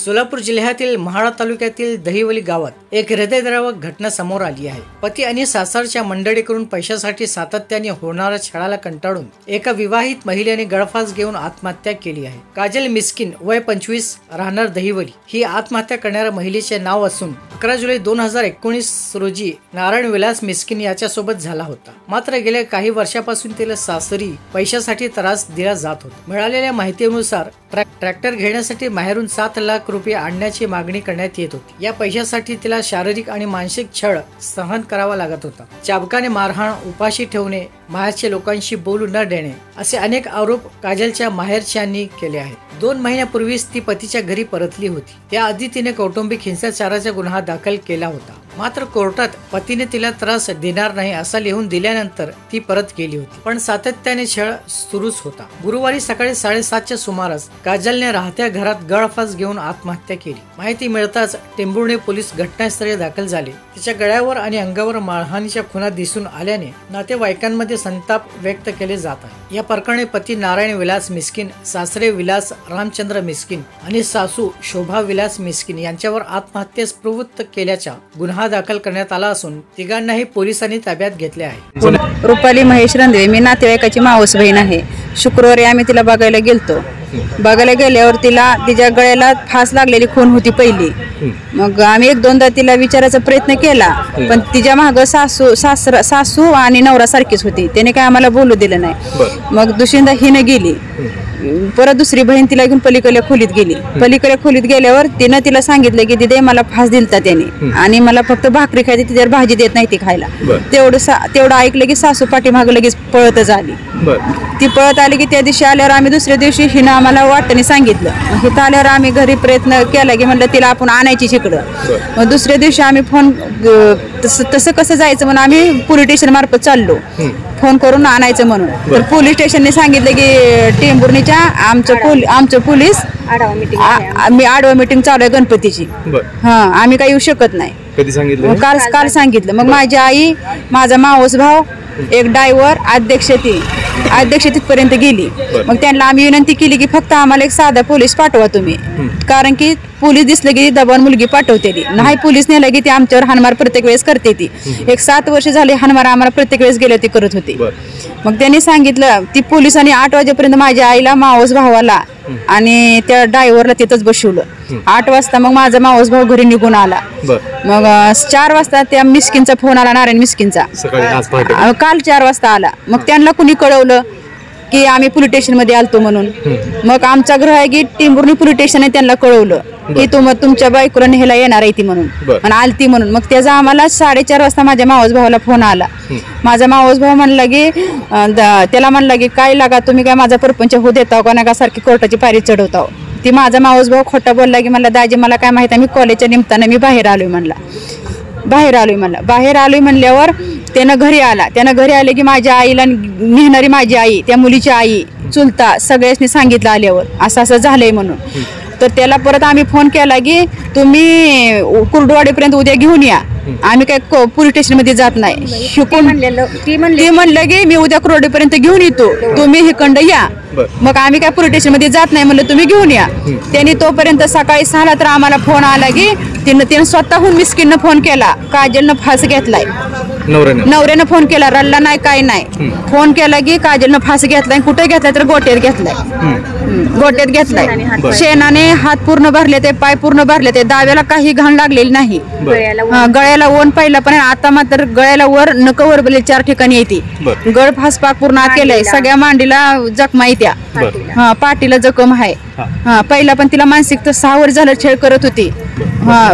सोलापूर जिल्ह्यातील महाड तालुक्यातील दहिवली गावात एक हृदयद्रावक घटना समोर आली आहे। पती आणि सासरच्या मंडळीकडून पैशासाठी सातत्याने होणाऱ्या छळाला कंटाळून एका विवाहित महिलेने गळफास घेऊन आत्महत्या केली आहे। काजल मिस्किन वय 25 राहणार दहिवली ही आत्महत्या करणाऱ्या महिलेचे नाव असून 11 जुलै 2019 रोजी नारायण विलास मिस्किन याच्यासोबत झाला होता। मात्र गेल्या काही वर्षापासून तिला सासरी पैशासाठी त्रास दिला जात होता। मिळालेल्या माहितीनुसार ट्रॅक्टर घेण्यासाठी माहेरून 7 लाख रुपये आणण्याची मागणी करण्यात येत होती। या पैशासाठी तिला शारीरिक आणि मानसिक छळ सहन करावा लागत होता। चाबकाने मारहाण, उपाशी ठेवणे, माहेरच्या लोकांशी बोलू न देणे असे अनेक आरोप काजलच्या माहेरच्यांनी केले आहेत। 2 महिन्यापूर्वीच ती पतीच्या घरी परतली होती। त्याआधी तिने कौटुंबिक हिंसाचाराचा गुन्हा दाखल केला होता। मात्र कोर्टात पतीने तिला त्रास देणार नाही असा लिहून दिल्यानंतर ती परत गेली होती, पण सातत्याने छळ सुरूच होता। गुरुवारी सकाळी 7:30च्या सुमारास काजलने राहत्या घरात गळफास घेऊन आत्महत्या केली। माहिती मिळताच टेंभुर्णी पोलीस घटनास्थळी दाखल झाले। तिच्या गळ्यावर आणि अंगावर मारहाणीच्या खुणा दिसून आल्याने नातेवाईकांमध्ये संताप व्यक्त केले जात आहे। या प्रकरणी पती नारायण विलास मिस्किन, सासरे विलास रामचंद्र मिस्किन आणि सासू शोभा विलास मिस्किन यांच्यावर आत्महत्येस प्रवृत्त केल्याचा गुन्हा दाखल करण्यात आला असून तिघांनाही पोलिसांनी ताब्यात घेतले आहे। रुपाली महेश रंधवे, मी नातेवाईकाची मावस बहीण आहे। शुक्रवारी आम्ही तिला बघायला गेलतो। बघायला गेल्यावर तिच्या गळ्याला फास लागलेली खून होती पहिली। मग आम्ही 1-2दा तिला विचारायचा प्रयत्न केला, पण तिच्या माग सासू आणि नवरा सारखीच होती। त्याने काय आम्हाला बोलू दिलं नाही। मग दुसरींदा हिने गेली, परत दुसरी बहीण तिला घेऊन पलीकडल्या खोलीत गेली। पलीकडल्या खोलीत गेल्यावर तिनं तिला सांगितलं की दिदे मला फास दिलता त्याने आणि मला फक्त भाकरी खायची, तिच्यावर भाजी देत नाही ती खायला। तेवढं ऐकलं की सासू पाठीमाग लगेच पळतच आली। ती पळत आली की त्या दिवशी आल्यावर आम्ही दुसऱ्या दिवशी हिनं आम्हाला वाटणी सांगितलं। हिथं आल्यावर आम्ही घरी प्रयत्न केला की म्हणलं तिला आपण आणायची इकडं। मग दुसऱ्या दिवशी आम्ही फोन तसं कसं जायचं म्हणून आम्ही पोलीस स्टेशन मार्फत चाललो, फोन करून आणायचं म्हणून। तर पोलीस स्टेशनने सांगितलं की टेंभुर्णीच्या आमचं पोलीस आडवा मीटिंग चालू आहे गणपतीची, आम्ही काही येऊ शकत नाही। कधी सांगितलं? काल सांगितलं। मग माझी आई, माझा मावस भाव, एक ड्रायव्हर, अध्यक्ष तिथपर्यंत गेली। मग त्यांना आम्ही विनंती केली की फक्त आम्हाला एक साधा पोलीस पाठवा तुम्ही, कारण की पोलीस दिसले की दबाण मुलगी पाठवते ती नाही। पोलीस नेला की ती आमच्यावर हाणमार प्रत्येक वेळेस करते। ती 7 वर्ष झाले हाणमार आम्हाला प्रत्येक वेळेस गेले ती करत होती। मग त्यांनी सांगितलं, ती पोलिसांनी 8 वाजेपर्यंत माझ्या आईला, मावस भावाला आणि त्या ड्रायव्हरला तिथंच बसवलं। 8 वाजता मग माझा मावस भाऊ घरी निघून आला। मग 4 वाजता त्या मिस्किनचा फोन आला, नारायण मिस्किनचा, काल 4 वाजता आला। मग त्यांना कुणी कळवलं की आम्ही पोलीस स्टेशन मध्ये आलतो म्हणून। मग आमचा ग्रह आहे की टेंभुर्णी पोलीस स्टेशनने त्यांना कळवलं की तुमच्या बायकोला न्यायला येणार आहे ती म्हणून आणि आलती म्हणून। मग त्याचा आम्हाला 4:30 वाजता माझ्या मावस भावाला फोन आला। माझा मावस भाऊ म्हणला की त्याला म्हणला की काय लागा तुम्ही काय माझा परपंच होऊ देता का नका, सारखी कोर्टाची पायरी चढवता। ती माझा मावस भाऊ खोटा बोलला की म्हणला दाजी मला काय माहिती, मी कॉलेजच्या निमित्तानं मी बाहेर आलोय म्हणल्यावर त्यानं घरी आले की माझ्या आईला नेणारी माझी आई, त्या मुलीची आई, चुलता सगळ्यांनी सांगितलं आल्यावर असं झालंय म्हणून। तर त्याला परत आम्ही फोन केला की तुम्ही कुर्डवाडीपर्यंत उद्या घेऊन या, आम्ही काय पोलीस स्टेशन मध्ये जात नाही। ती म्हणलं की मी उद्या कुर्डवाडीपर्यंत घेऊन येतो, तुम्ही हिकंड या। मग आम्ही काय पोलीस स्टेशन मध्ये जात नाही म्हणलं, तुम्ही घेऊन या। त्यांनी तोपर्यंत सकाळी 6ला तर आम्हाला फोन आला की तिनं स्वतःहून मिस्किननं फोन केला, काजलनं फास घेतलाय। नवऱ्यानं फोन केला, रडला नाही काय नाही, फोन केला की काजलनं फास घेतलाय। कुठे घेतलाय तर गोट्यात घेतलाय। शेणाने हात पूर्ण भरले, ते पाय पूर्ण भरले, ते दाव्याला काही घाण लागलेली नाही। गळ्याला ओन पाहिला, पण आता मात्र गळ्याला वर नकवर 4 ठिकाणी येते। गळ फास पाक पूर्ण आत केलाय, सगळ्या मांडीला जखमा येत्या, पाठीला जखम आहे। पहिला पण तिला मानसिक 6 वर्ष झालं छळ करत होती,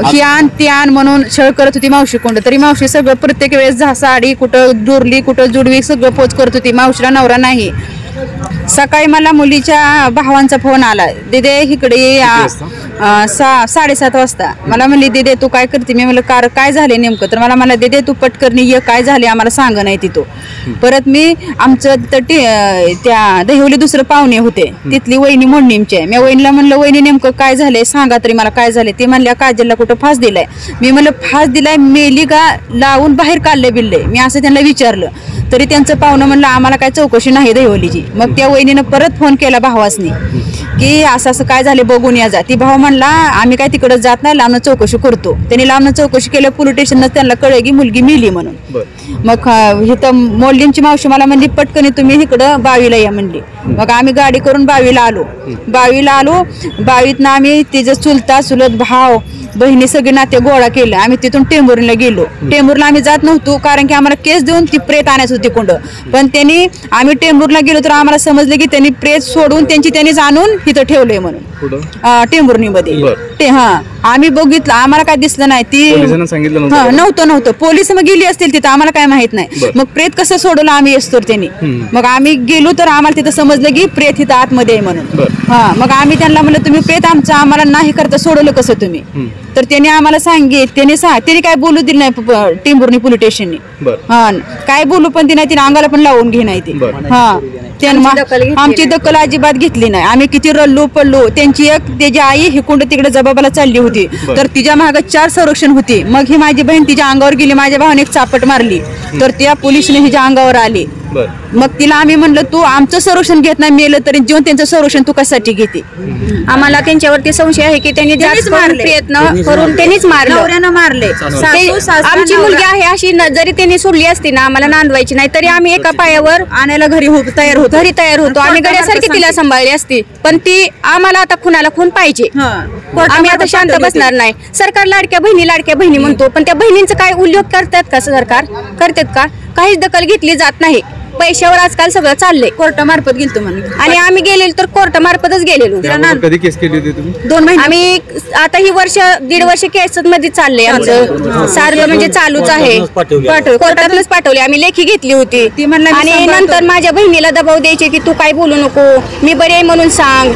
ही आण ती आण म्हणून छळ करत होती मावशी कोंड। तरी मावशी सगळं प्रत्येक वेळेस साडी कुठं डोरली कुठं जुडवी सगळं पोच करत होती, मावशीला नवरा नाही। सकाळी मला मुलीच्या भावांचा फोन आला, दिदे इकडे 7:30 वाजता। मला म्हणली दिदे तू काय करते? मी म्हणलं काय झाले नेमकं? तर मला म्हणला दिदे तू पटकरणी ये, काय झाले आम्हाला सांग नाही तिथं। परत मी आमचं त्या दहिवली दुसरं पाहुणे होते, तिथली वहिनी मोडणीमची। मी वहिनीला म्हणलं वहिनी नेमकं काय झालंय सांगा तरी मला, काय झाले? ते म्हणल्या काजलला कुठं फास दिलाय। मी म्हणलं फास दिलाय मेली का लावून बाहेर काढले बिल्ले? मी असं त्यांना विचारलं। तरी त्यांचं पाहुणं म्हणलं आम्हाला काय चौकशी नाही दहिवलीची. मग त्या वहिनीनं परत फोन केला भावासनी की असं असं काय झाले बघून या जा. ती भाऊ म्हणला आम्ही काय तिकडे जात नाही, लांबनं चौकशी करतो. त्यांनी लांबनं चौकशी केलं, पोलीस स्टेशननं त्यांना कळलं की मुलगी मेली म्हणून. मग इथं मोल्लींची मावशी मला म्हणली पटकन तुम्ही इकडं बावीला या म्हणली. मग आम्ही गाडी करून बावीला आलो. बावीतनं आम्ही तिचं चुलता चुलत भाव बहिणी सगळे नाते गोळा केलं. आम्ही तिथून टेंभुर्णीला गेलो. टेंभुर्णीला आम्ही जात नव्हतो कारण की आम्हाला केस देऊन ती प्रेत आणायची होती कुंड. पण त्यांनी आम्ही टेंभुर्णीला गेलो तर आम्हाला समजलं की त्यांनी प्रेत सोडून त्यांनीच आणून तिथं ठेवलंय म्हणून टेंभुर्णीमध्ये. आम्ही बघितलं, आम्हाला काय दिसलं नाही. ती नव्हतं पोलीस मग गेली असतील तिथं, आम्हाला काय माहित नाही. मग प्रेत कसं सोडलं आम्ही येतो त्यांनी. मग आम्ही गेलो तर आम्हाला तिथं समजलं की प्रेत इथं आतमध्ये आहे म्हणून. मग आम्ही त्यांना म्हणलं तुम्ही प्रेत आमचं आम्हाला नाही करता सोडवलं कसं तुम्ही. तर त्यांनी आम्हाला त्यांनी काय बोलू दिलं नाही टेंभुर्णी पोलीस स्टेशनने. काय बोलू पण ती नाही, तिने अंगाला पण लावून घे नाही ती. आमची दखल अजिबात घेतली नाही. आम्ही किती रडलो पडलो. त्याची आई हिकुंड तिकडे जबाबाला चालली होती तर तिच्या मागे 4 संरक्षण होती. मग ही माझी बहीण तिच्या अंगावर गेली, माझ्या भावाने एक चापट मारली तर त्या पोलिसने हिच्या अंगावर आली. मग तिला आम्ही म्हणलं तू आमचं संरक्षण घेत नाही, मेलं तरी जेव्हा त्यांचं संरक्षण तू कशासाठी घेते. आम्हाला त्यांच्यावरती संशय आहे की त्यांनी प्रयत्न करून त्यांनीच मारले. आमची मुलगी आहे अशी जरी त्यांनी सोडली असती ना आम्हाला नांदवायची नाही तरी आम्ही एका पायावर आणायला घरी तयार होतो. आम्ही गड्यासारखी तिला सांभाळली असती. पण ती आम्हाला आता खुनाला खून पाहिजे. आम्ही आता शांत बसणार नाही. सरकार लाडक्या बहिणी म्हणतो पण त्या बहिणींचा काय उल्लेख करतात का सरकार? करतात का? काहीच दखल घेतली जात नाही. पैशावर आजकाल सगळं चाललंय. कोर्टामार्फत गेलतो म्हणून आणि आम्ही गेलेलो तर कोर्टामार्फतच गेलेलो. कधी केस केली होती तुम्ही? 2 महिने. आम्ही आता ही 1.5 वर्ष केस मध्ये चाललंय आमचं सारखं म्हणजे चालूच आहे. कोर्टातूनच पाठवले. आम्ही लेखी घेतली होती आणि नंतर माझ्या बहिणीला दबाव द्यायचे की तू काय बोलू नको, मी बरी आहे म्हणून सांग.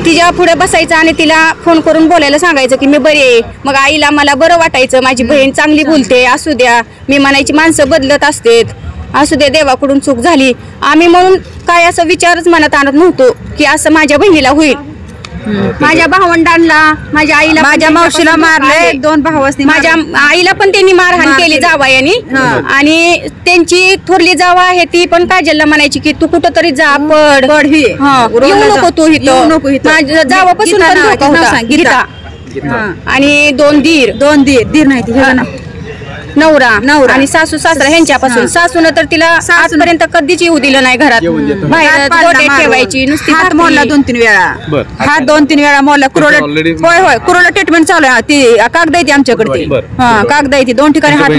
तिच्या पुढे बसायचं आणि तिला फोन करून बोलायला सांगायचं की मी बरी आहे. मग आईला मला बरं वाटायचं, माझी बहीण चांगली बोलते असू द्या. मी म्हणायची माणसं बदलत असतेत, असू दे देवाकडून चूक झाली. आम्ही म्हणून काय असं विचारच मनात आणत नव्हतो की असं माझ्या बहिणीला होईल. माझ्या भावंडांना, माझ्या आईला, माझ्या मावशीला मारले. 2 भावासनी माझ्या आईला पण त्यांनी मारहाण केली जावयानी. आणि त्यांची थोरली जावा आहे ती पण काजलला म्हणायची की तू कुठं तरी जा, पड येऊ नको तू इथं. जावापासून गीता आणि 2 दीर नाही नवरा आणि सासू सासरा ह्यांच्यापासून. सासून तर तिला आजपर्यंत कधीच येऊ दिलं नाही घरात. बाहेर गोटे ठेवायची नुसती. हात मोडला 2-3 वेळा. हात 2-3 वेळा मोडला. कुरोडा ट्रीटमेंट चालू आहे. ती कागद आहे आमच्याकडे. कागद आहे ती 2 ठिकाणी हात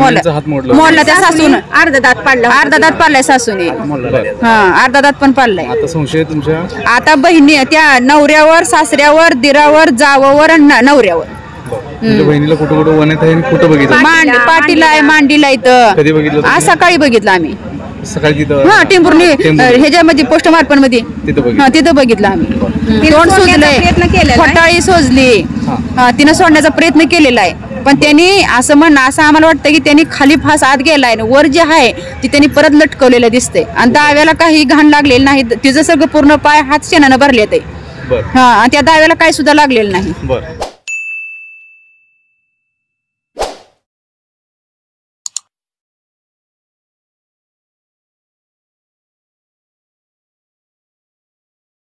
मोडला. त्या सासून अर्धा दात पाडलाय सासूने. अर्धा दात पण पाडलाय. आता बहिणी त्या नवऱ्यावर, सासऱ्यावर, दिरावर, जावावर आणि नवऱ्यावर. बहिणीला कुठं वनात आहे कुठं बघितलं? पाटीला आहे, मांडीला इथं. कधी बघितलं? आज सकाळी बघितलं आम्ही. सकाळी टेंभुर्णी ह्याच्यामध्ये पोस्टमार्टम मध्ये तिथं बघितलं आम्ही. तोंड सुजलंय, फटाळी सोजली. तिनं सोडण्याचा प्रयत्न केलेला आहे पण त्यांनी असं आम्हाला वाटतं की त्यांनी खाली फास आत गेलाय. वर जे आहे ती त्यांनी परत लटकवलेलं दिसतंय आणि दाव्याला काही घाण लागलेलं नाही. तिचं सगळं पूर्ण पाय हात शेणानं भरले ते. आणि त्या दाव्याला काही सुद्धा लागलेलं नाही.